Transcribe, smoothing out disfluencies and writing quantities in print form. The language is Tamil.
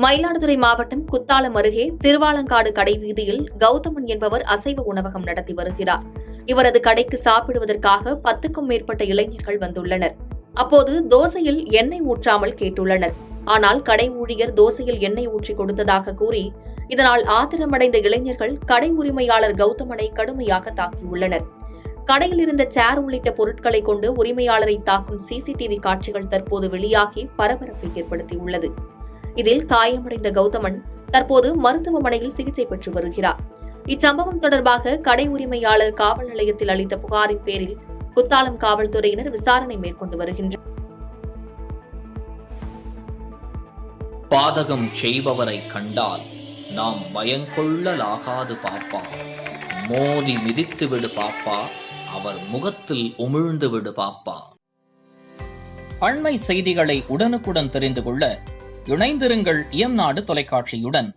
மயிலாடுதுறை மாவட்டம் குத்தாலம் அருகே திருவாலங்காடு கடை வீதியில் கௌதமன் என்பவர் அசைவ உணவகம் நடத்தி வருகிறார். இவரது கடைக்கு சாப்பிடுவதற்காக 10க்கும் மேற்பட்ட இளைஞர்கள் வந்துள்ளனர். அப்போது தோசையில் எண்ணெய் ஊற்றாமல் கேட்டுள்ளனர். ஆனால் கடை ஊழியர் தோசையில் எண்ணெய் ஊற்றி கொடுத்ததாக கூறி இதனால் ஆத்திரமடைந்த இளைஞர்கள் கடை உரிமையாளர் கௌதமனை கடுமையாக தாக்கியுள்ளனர். கடையில் இருந்த சேர் உள்ளிட்ட பொருட்களை கொண்டு உரிமையாளரை தாக்கும் சிசிடிவி காட்சிகள் தற்போது வெளியாகி பரபரப்பை ஏற்படுத்தியுள்ளது. இதில் காயமடைந்த கௌதமன் தற்போது மருத்துவமனையில் சிகிச்சை பெற்று வருகிறார். இச்சம்பவம் தொடர்பாக கடை உரிமையாளர் காவல் நிலையத்தில் அளித்த புகாரின் பேரில் குத்தாலம் காவல்துறையினர் விசாரணை மேற்கொண்டு வருகின்றனர். பாதகம் செய்பவரை கண்டால் நாம் பயங்கொள்ளலாகாது பாப்பா. மோதி மிதித்து விடு பாப்பா, அவர் முகத்தில் உமிழ்ந்து விடு பாப்பா. அண்மை செய்திகளை உடனுக்குடன் தெரிந்து கொள்ள இணைந்திருங்கள் இயம்நாடு தொலைக்காட்சியுடன்.